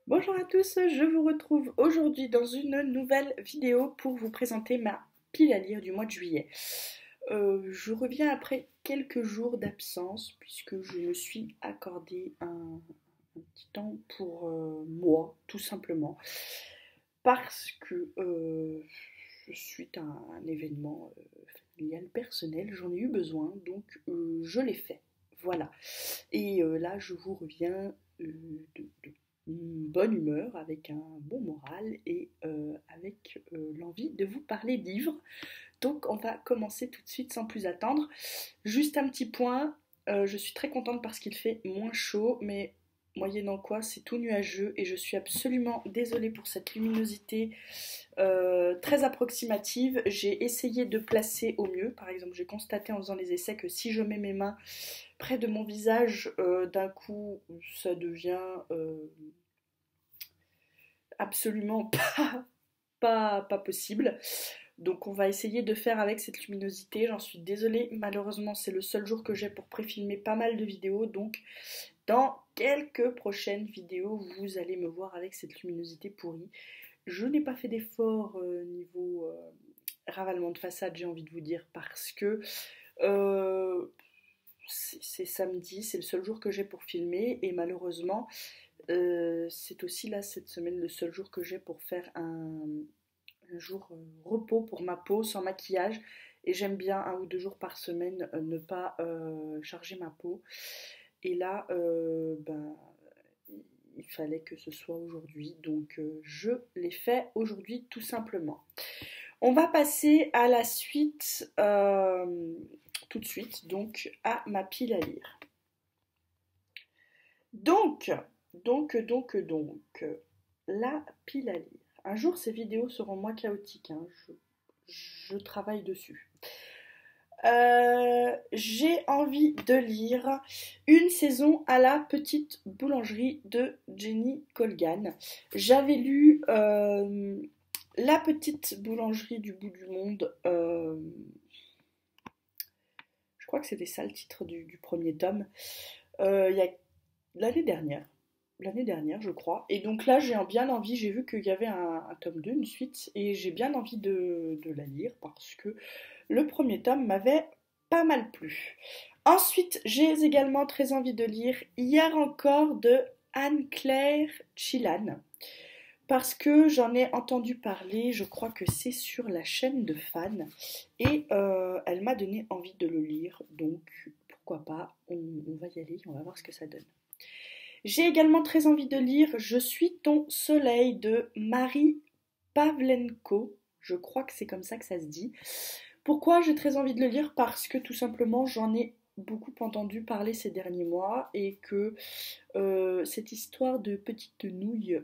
Bonjour à tous, je vous retrouve aujourd'hui dans une nouvelle vidéo pour vous présenter ma pile à lire du mois de juillet. Je reviens après quelques jours d'absence puisque je me suis accordé un petit temps pour moi, tout simplement, parce que suite à un événement familial personnel, j'en ai eu besoin, donc je l'ai fait. Voilà. Et là, je vous reviens de bonne humeur, avec un bon moral et avec l'envie de vous parler de livres. Donc, on va commencer tout de suite sans plus attendre. Juste un petit point, je suis très contente parce qu'il fait moins chaud, mais moyennant quoi, c'est tout nuageux et je suis absolument désolée pour cette luminosité très approximative. J'ai essayé de placer au mieux. Par exemple, j'ai constaté en faisant les essais que si je mets mes mains près de mon visage, d'un coup, ça devient absolument pas possible. Donc on va essayer de faire avec cette luminosité. J'en suis désolée, malheureusement c'est le seul jour que j'ai pour préfilmer pas mal de vidéos. Donc dans quelques prochaines vidéos, vous allez me voir avec cette luminosité pourrie. Je n'ai pas fait d'effort niveau ravalement de façade, j'ai envie de vous dire, parce que c'est samedi, c'est le seul jour que j'ai pour filmer et malheureusement c'est aussi là cette semaine le seul jour que j'ai pour faire un jour repos pour ma peau sans maquillage et j'aime bien 1 ou 2 jours par semaine ne pas charger ma peau et là il fallait que ce soit aujourd'hui donc je l'ai fait aujourd'hui tout simplement. On va passer à la suite tout de suite donc à ma pile à lire. Donc, la pile à lire. Un jour, ces vidéos seront moins chaotiques, hein, je travaille dessus. J'ai envie de lire Une saison à la petite boulangerie de Jenny Colgan. J'avais lu La petite boulangerie du bout du monde. Je crois que c'était ça le titre du premier tome. Il y a l'année dernière. L'année dernière, je crois. Et donc là, j'ai bien envie, j'ai vu qu'il y avait un tome 2, une suite, et j'ai bien envie de la lire parce que le premier tome m'avait pas mal plu. Ensuite, j'ai également très envie de lire Hier encore de Anne-Claire Chillan parce que j'en ai entendu parler, je crois que c'est sur la chaîne de Fan, et elle m'a donné envie de le lire, donc pourquoi pas, on va y aller, on va voir ce que ça donne. J'ai également très envie de lire Je suis ton soleil de Marie Pavlenko. Je crois que c'est comme ça que ça se dit. Pourquoi j'ai très envie de le lire? Parce que tout simplement j'en ai beaucoup entendu parler ces derniers mois et que cette histoire de petites nouilles,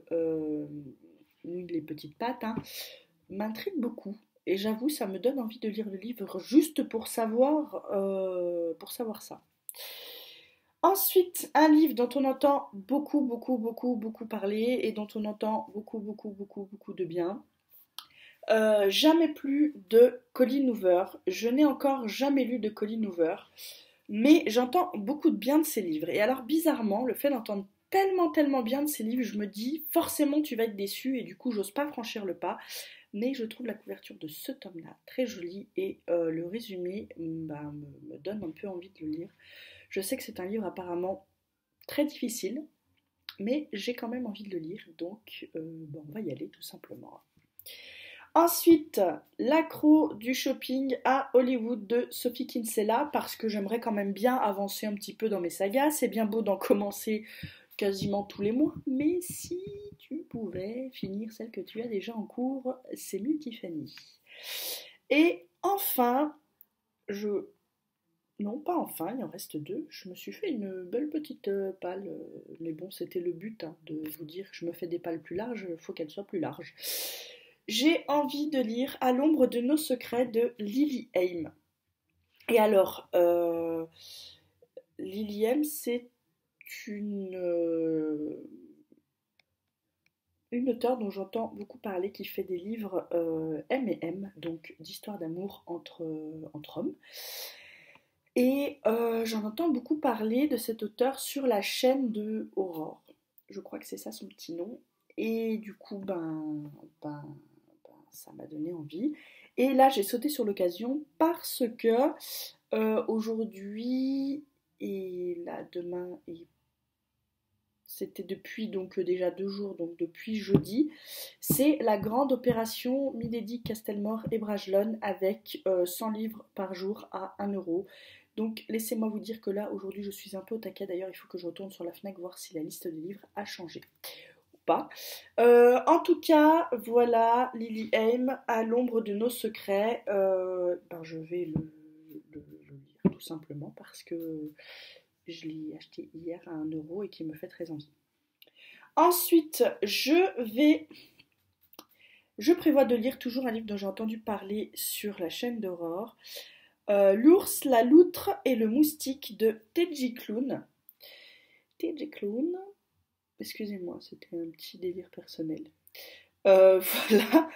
nouilles les petites pattes, hein, m'intrigue beaucoup. Et j'avoue, ça me donne envie de lire le livre juste pour savoir ça. Ensuite, un livre dont on entend beaucoup parler et dont on entend beaucoup de bien. Jamais plus de Colleen Hoover. Je n'ai encore jamais lu de Colleen Hoover, mais j'entends beaucoup de bien de ses livres. Et alors, bizarrement, le fait d'entendre tellement bien de ses livres, je me dis forcément tu vas être déçu et du coup, j'ose pas franchir le pas. Mais je trouve la couverture de ce tome-là très jolie et le résumé me donne un peu envie de le lire. Je sais que c'est un livre apparemment très difficile, mais j'ai quand même envie de le lire, donc on va y aller tout simplement. Ensuite, L'accro du shopping à Hollywood de Sophie Kinsella, parce que j'aimerais quand même bien avancer un petit peu dans mes sagas. C'est bien beau d'en commencer quasiment tous les mois, mais si tu pouvais finir celle que tu as déjà en cours, c'est mieux Tiffany. Et enfin, non, pas enfin, il en reste 2. Je me suis fait une belle petite palle, mais bon, c'était le but hein, de vous dire que je me fais des pales plus larges, il faut qu'elles soient plus larges. J'ai envie de lire À l'ombre de nos secrets de Lily Haim. Et alors, Lily Haim, c'est une auteure dont j'entends beaucoup parler qui fait des livres M&M, donc d'histoires d'amour entre hommes. Et j'en entends beaucoup parler de cet auteur sur la chaîne de Aurore. Je crois que c'est ça son petit nom. Et du coup, ça m'a donné envie. Et là, j'ai sauté sur l'occasion parce que aujourd'hui et là demain et c'était depuis donc déjà 2 jours, donc depuis jeudi, c'est la grande opération Milady Castelmore et Bragelonne avec 100 livres par jour à 1 euro. Donc laissez-moi vous dire que là aujourd'hui je suis un peu au taquet. D'ailleurs il faut que je retourne sur la Fnac voir si la liste des livres a changé ou pas. En tout cas voilà, Lily Aim à l'ombre de nos secrets. Je vais le lire tout simplement parce que je l'ai acheté hier à 1 euro et qui me fait très envie. Ensuite, je prévois de lire toujours un livre dont j'ai entendu parler sur la chaîne d'Aurore. L'ours, la loutre et le moustique de Teji Clown. Teji Clown, excusez-moi, c'était un petit délire personnel. Voilà.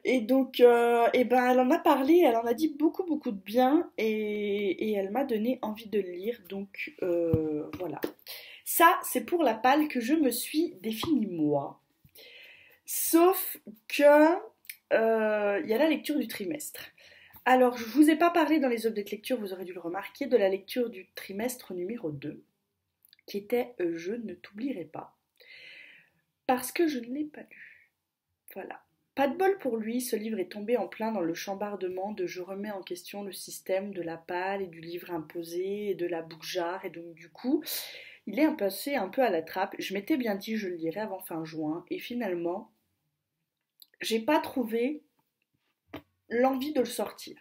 Et donc, elle en a parlé, elle en a dit beaucoup, beaucoup de bien et elle m'a donné envie de le lire. Donc, voilà. Ça, c'est pour la palle que je me suis définie moi. Sauf que y a la lecture du trimestre. Alors, je ne vous ai pas parlé dans les updates lecture, vous aurez dû le remarquer, de la lecture du trimestre numéro 2, qui était Je ne t'oublierai pas. Parce que je ne l'ai pas lu. Voilà. Pas de bol pour lui, ce livre est tombé en plein dans le chambardement de Je remets en question le système de la palle et du livre imposé et de la bougeard. Et donc du coup, il est passé un peu à la trappe. Je m'étais bien dit je le lirais avant fin juin. Et finalement, j'ai pas trouvé l'envie de le sortir.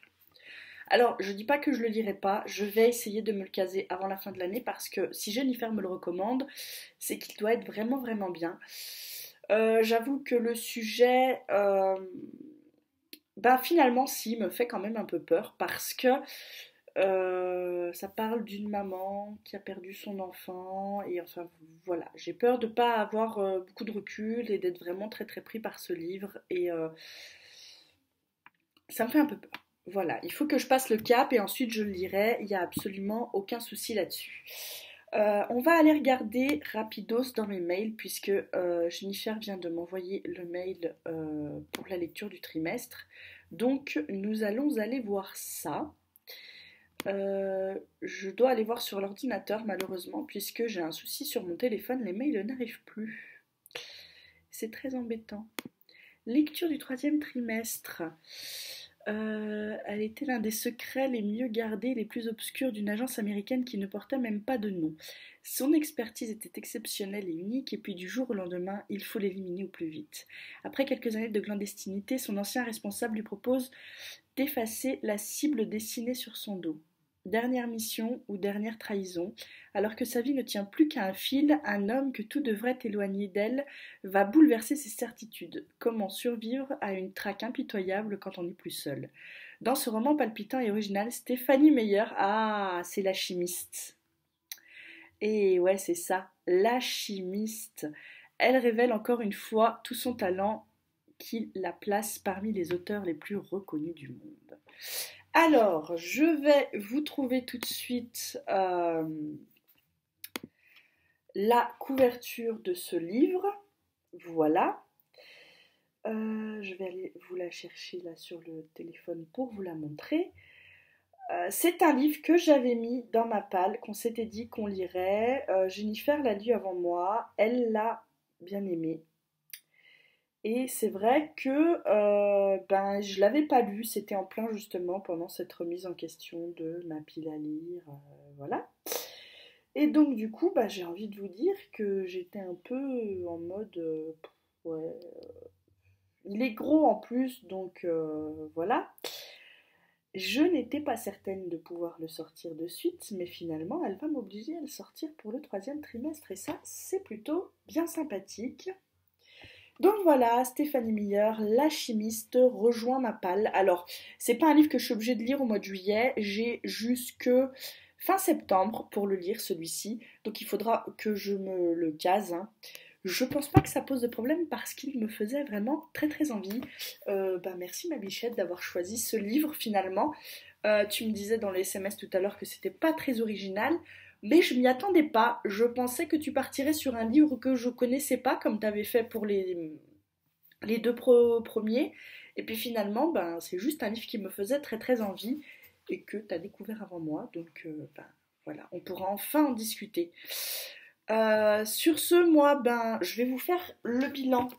Alors, je dis pas que je le lirai pas, je vais essayer de me le caser avant la fin de l'année parce que si Jennifer me le recommande, c'est qu'il doit être vraiment vraiment bien. J'avoue que le sujet, finalement, si, me fait quand même un peu peur parce que ça parle d'une maman qui a perdu son enfant et enfin voilà, j'ai peur de pas avoir beaucoup de recul et d'être vraiment très très pris par ce livre et ça me fait un peu peur. Voilà, il faut que je passe le cap et ensuite je le lirai, il n'y a absolument aucun souci là-dessus. On va aller regarder rapidos dans mes mails puisque Jennifer vient de m'envoyer le mail pour la lecture du trimestre. Donc nous allons aller voir ça. Je dois aller voir sur l'ordinateur malheureusement puisque j'ai un souci sur mon téléphone, les mails n'arrivent plus. C'est très embêtant. Lecture du 3e trimestre. Elle était l'un des secrets les mieux gardés, les plus obscurs d'une agence américaine qui ne portait même pas de nom. Son expertise était exceptionnelle et unique, et puis du jour au lendemain, il faut l'éliminer au plus vite. Après quelques années de clandestinité, son ancien responsable lui propose d'effacer la cible dessinée sur son dos. Dernière mission ou dernière trahison, alors que sa vie ne tient plus qu'à un fil, un homme que tout devrait éloigner d'elle va bouleverser ses certitudes. Comment survivre à une traque impitoyable quand on n'est plus seul. Dans ce roman palpitant et original, Stéphanie Meyer, c'est la chimiste. Et ouais, c'est ça, la chimiste. Elle révèle encore une fois tout son talent qui la place parmi les auteurs les plus reconnus du monde. Alors, je vais vous trouver tout de suite la couverture de ce livre. Voilà. Je vais aller vous la chercher là sur le téléphone pour vous la montrer. C'est un livre que j'avais mis dans ma palle, qu'on s'était dit qu'on lirait. Jennifer l'a lu avant moi, elle l'a bien aimé. Et c'est vrai que je l'avais pas lu, c'était en plein justement pendant cette remise en question de ma pile à lire, voilà. Et donc du coup, j'ai envie de vous dire que j'étais un peu en mode, ouais, il est gros en plus, donc voilà. Je n'étais pas certaine de pouvoir le sortir de suite, mais finalement, elle va m'obliger à le sortir pour le 3e trimestre, et ça, c'est plutôt bien sympathique. Donc voilà, Stéphanie Meyer, la chimiste, rejoint ma palle. Alors, c'est pas un livre que je suis obligée de lire au mois de juillet, j'ai jusque fin septembre pour le lire celui-ci, donc il faudra que je me le case. Je pense pas que ça pose de problème parce qu'il me faisait vraiment très très envie. Merci ma bichette d'avoir choisi ce livre finalement. Tu me disais dans les SMS tout à l'heure que c'était pas très original. Mais je m'y attendais pas. Je pensais que tu partirais sur un livre que je connaissais pas, comme tu avais fait pour les deux premiers. Et puis finalement, ben, c'est juste un livre qui me faisait très très envie et que tu as découvert avant moi. Donc ben, voilà, on pourra enfin en discuter. Sur ce, moi, ben, je vais vous faire le bilan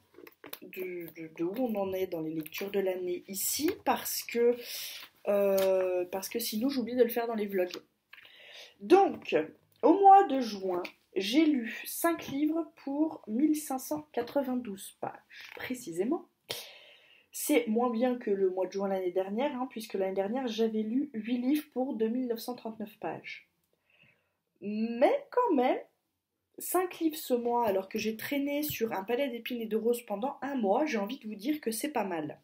de où on en est dans les lectures de l'année ici parce que sinon j'oublie de le faire dans les vlogs. Donc, au mois de juin, j'ai lu 5 livres pour 1592 pages, précisément. C'est moins bien que le mois de juin l'année dernière, hein, puisque l'année dernière, j'avais lu 8 livres pour 2939 pages. Mais quand même, 5 livres ce mois, alors que j'ai traîné sur un palais d'épines et de roses pendant un mois, j'ai envie de vous dire que c'est pas mal.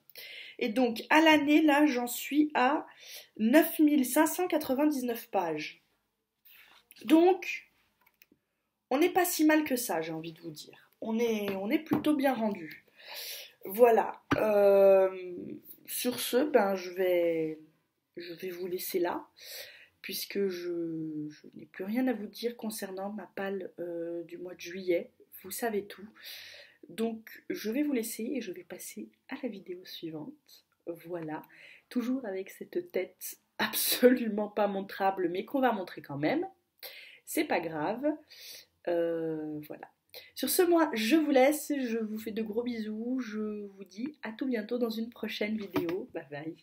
Et donc, à l'année, là, j'en suis à 9599 pages. Donc, on n'est pas si mal que ça, j'ai envie de vous dire. On est plutôt bien rendu. Voilà. Sur ce, ben, je vais vous laisser là, puisque je n'ai plus rien à vous dire concernant ma palle du mois de juillet. Vous savez tout. Donc, je vais vous laisser et je vais passer à la vidéo suivante. Voilà. Toujours avec cette tête absolument pas montrable, mais qu'on va montrer quand même. C'est pas grave. Voilà. Sur ce, moi, je vous laisse, je vous fais de gros bisous, je vous dis à tout bientôt dans une prochaine vidéo. Bye bye.